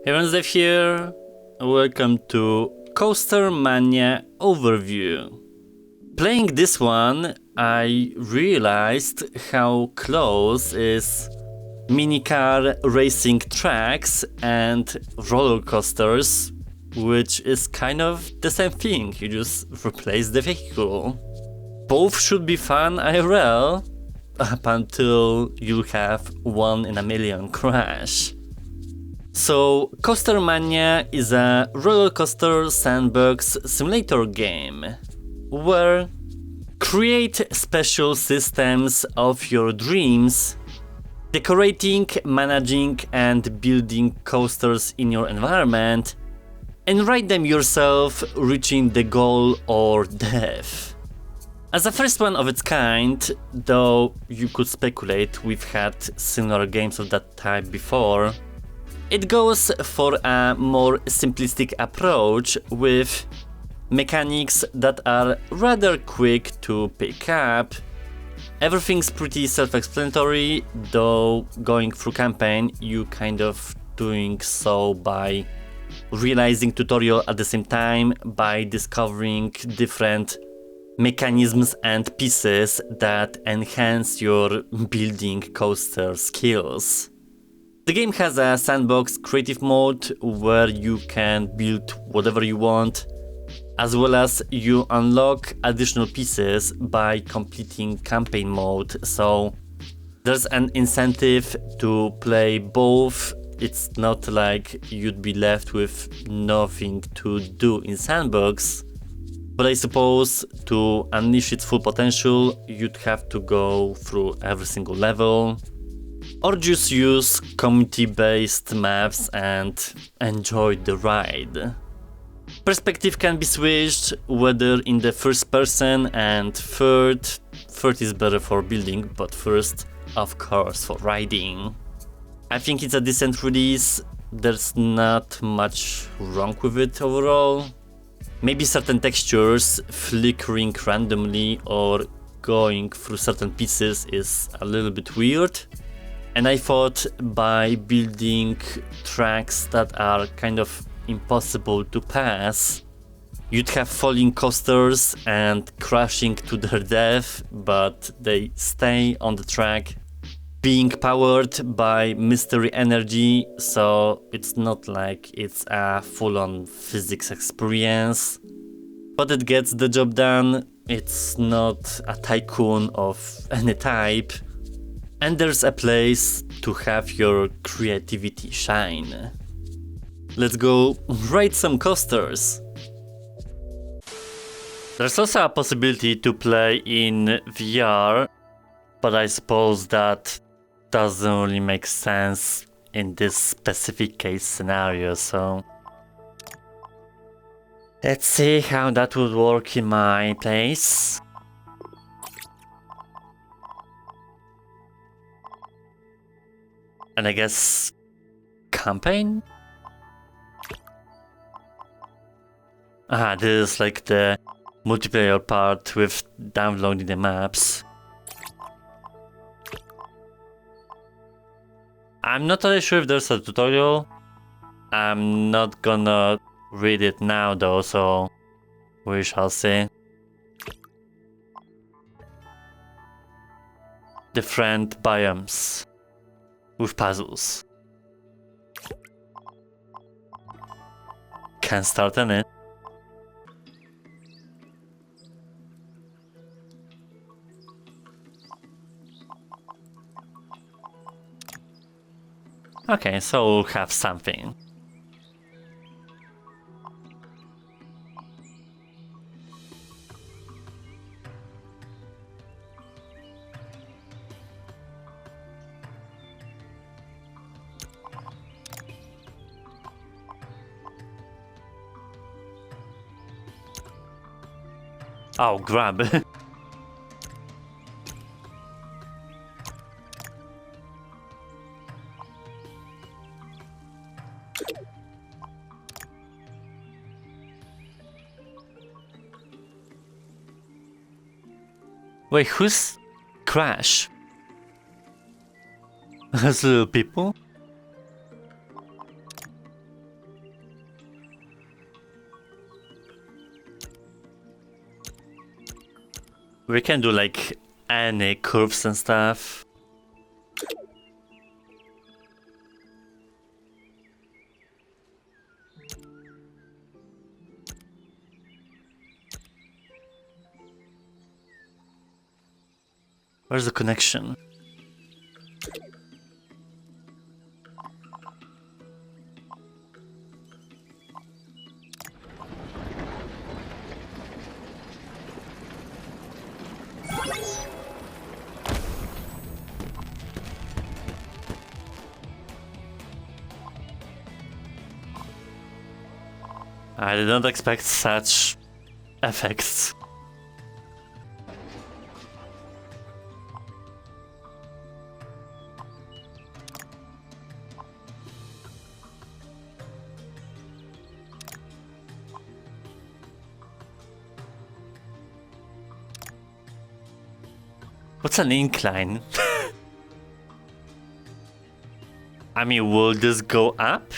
Everyone's Dev here. Welcome to CoasterMania overview. Playing this one, I realized how close is minicar racing tracks and roller coasters, which is kind of the same thing, you just replace the vehicle. Both should be fun IRL, up until you have 1 in a million crash. So, CoasterMania is a roller coaster sandbox simulator game, where create special systems of your dreams, decorating, managing and building coasters in your environment, and ride them yourself, reaching the goal or death. As a first one of its kind, though you could speculate we've had similar games of that type before, it goes for a more simplistic approach with mechanics that are rather quick to pick up. Everything's pretty self-explanatory, though going through campaign you kind of doing so by realizing tutorial at the same time, by discovering different mechanisms and pieces that enhance your building coaster skills. The game has a sandbox creative mode where you can build whatever you want, as well as you unlock additional pieces by completing campaign mode, so there's an incentive to play both. It's not like you'd be left with nothing to do in sandbox. But I suppose to unleash its full potential, you'd have to go through every single level, or just use community-based maps and enjoy the ride. Perspective can be switched, whether in the first person and third. Third is better for building, but first, of course, for riding. I think it's a decent release. There's not much wrong with it overall. Maybe certain textures flickering randomly or going through certain pieces is a little bit weird. And I thought by building tracks that are kind of impossible to pass, you'd have falling coasters and crashing to their death, but they stay on the track, being powered by mystery energy, so it's not like it's a full-on physics experience, but it gets the job done. It's not a tycoon of any type, and there's a place to have your creativity shine. Let's go ride some coasters. There's also a possibility to play in VR, but I suppose that doesn't really make sense in this specific case scenario, so let's see how that would work in my place. And I guess campaign? This is like the multiplayer part with downloading the maps. I'm not really sure if there's a tutorial. I'm not gonna read it now though, so we shall see. Different biomes with puzzles. Can't start on it. Okay, so we'll have something. Oh, grab. Wait, who's Crash? Those little people? We can do like any curves and stuff. Where's the connection? I did not expect such effects. What's an incline? I mean, will this go up?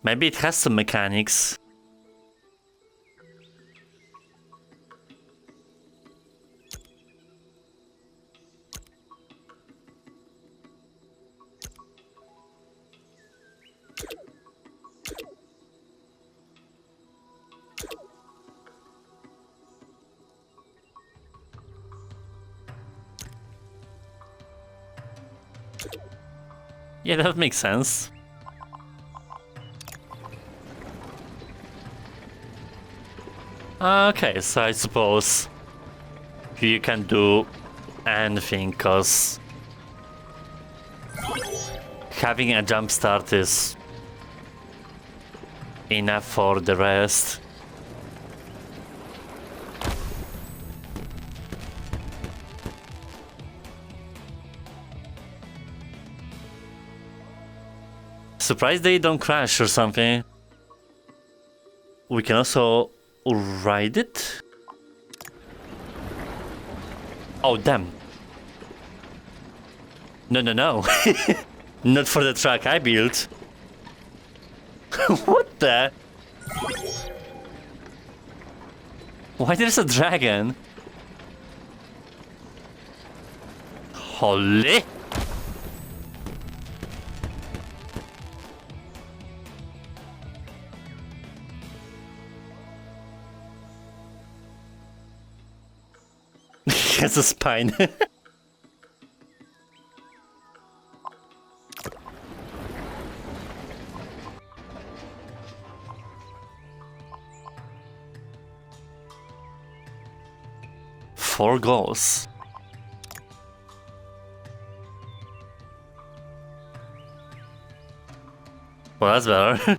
Maybe it has some mechanics. Yeah, that makes sense. Okay, so I suppose you can do anything, cause having a jump start is enough for the rest. Surprised they don't crash or something. We can also ride it? Oh, damn. No, no, no. Not for the track I built. What the? Why there's a dragon? Holy! He has a spine. Four goals. Well, that's better.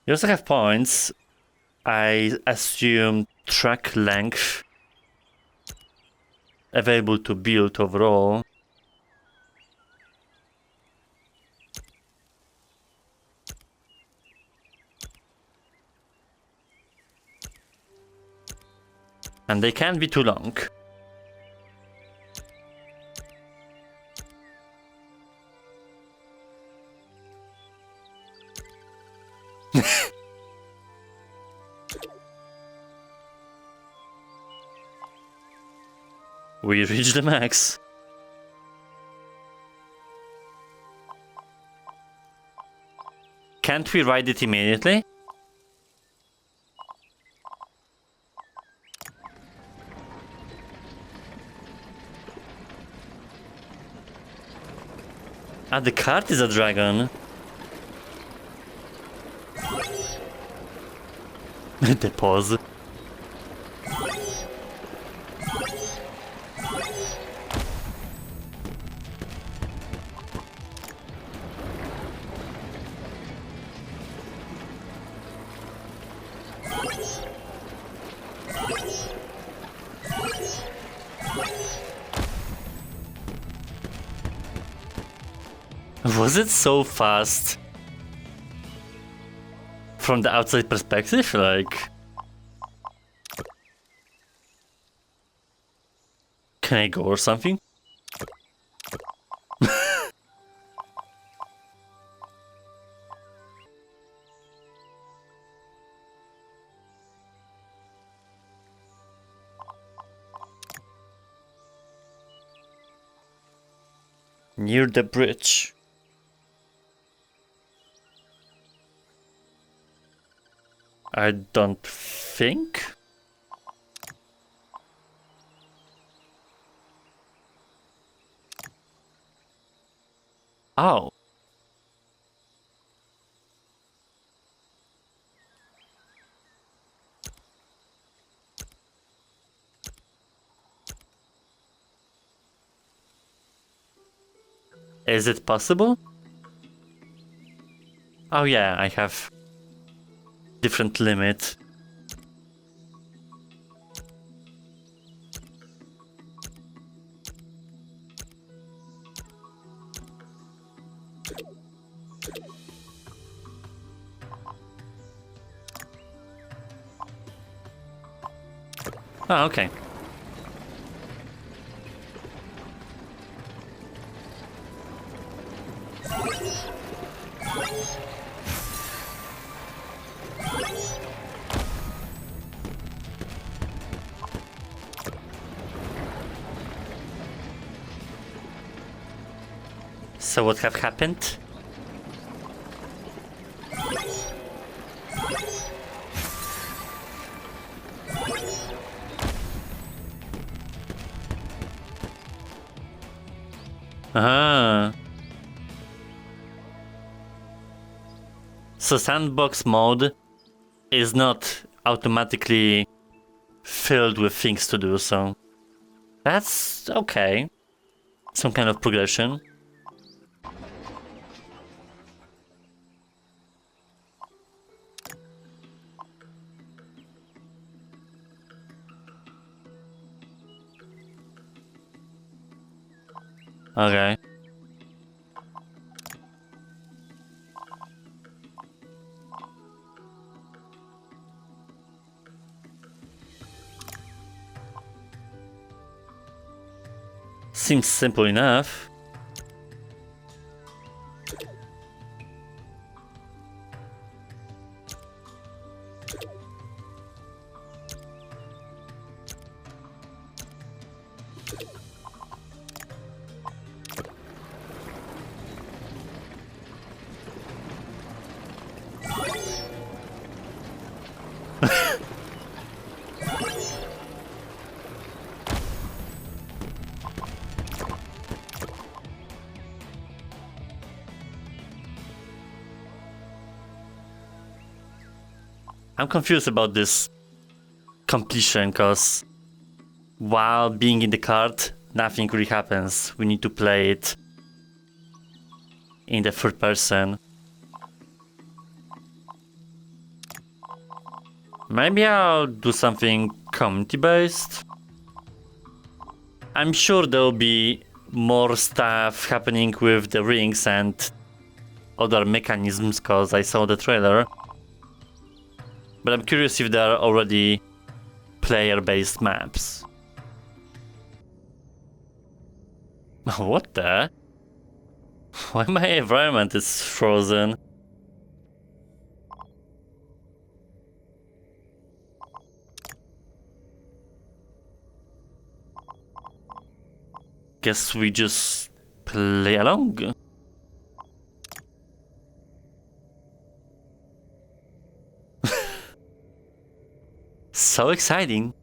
You also have points. I assume track length available to build overall. And they can't be too long. We reached the max. Can't we ride it immediately? Ah, the cart is a dragon. The pause. Was it so fast? From the outside perspective, like... Can I go or something? Near the bridge. I don't think. Oh. Is it possible? Oh yeah, I have different limit. Oh, okay. So what have happened? Ah. So sandbox mode is not automatically filled with things to do, so that's okay. Some kind of progression. Okay. Seems simple enough. I'm confused about this completion, because while being in the cart, nothing really happens. We need to play it in the third person. Maybe I'll do something community-based. I'm sure there'll be more stuff happening with the rings and other mechanisms, because I saw the trailer. But I'm curious if there are already player-based maps. What the? Why my environment is frozen? Guess we just play along. So exciting.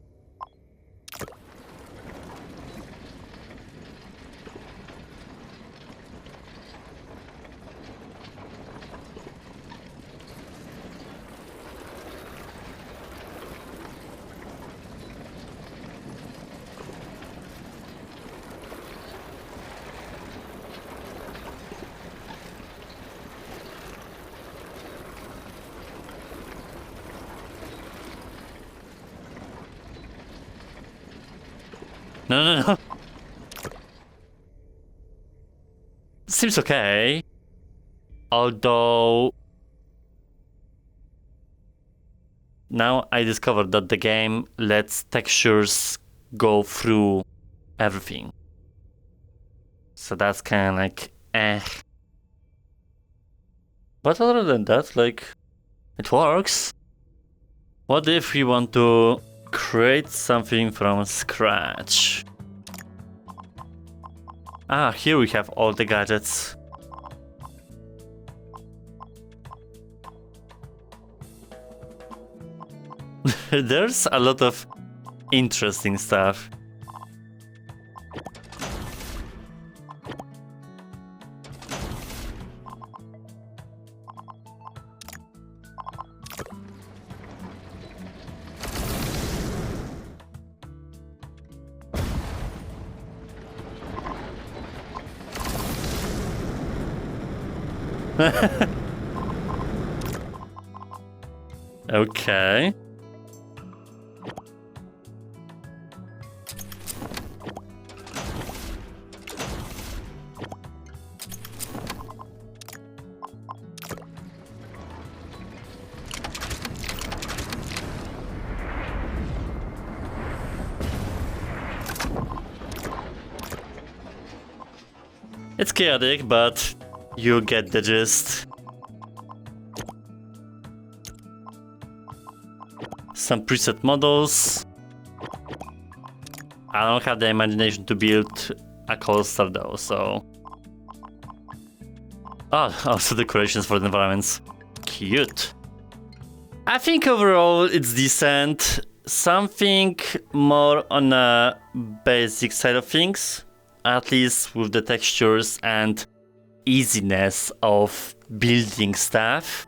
No. Seems okay. Although now I discovered that the game lets textures go through everything. So that's kind of like eh. But other than that, like, it works. What if we want to create something from scratch? Ah, here we have all the gadgets. There's a lot of interesting stuff. Okay. It's chaotic, but you get the gist. Some preset models. I don't have the imagination to build a coaster though, so... Oh, also decorations for the environments. Cute. I think overall it's decent. Something more on a basic side of things. At least with the textures and easiness of building stuff.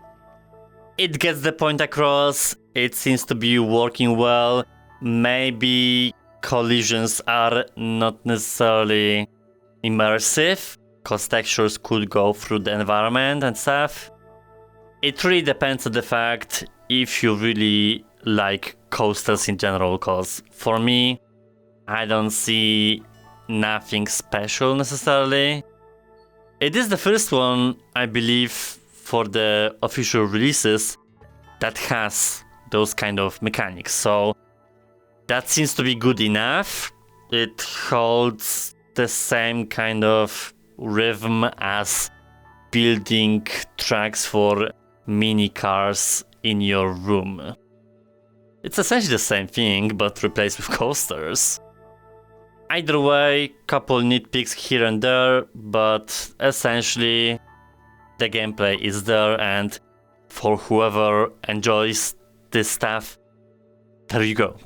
It gets the point across, it seems to be working well. Maybe collisions are not necessarily immersive, because textures could go through the environment and stuff. It really depends on the fact if you really like coasters in general, because for me, I don't see nothing special necessarily. It is the first one, I believe, for the official releases that has those kind of mechanics, so that seems to be good enough. It holds the same kind of rhythm as building tracks for mini cars in your room. It's essentially the same thing, but replaced with coasters. Either way, couple nitpicks here and there, but essentially the gameplay is there, and for whoever enjoys this stuff, there you go.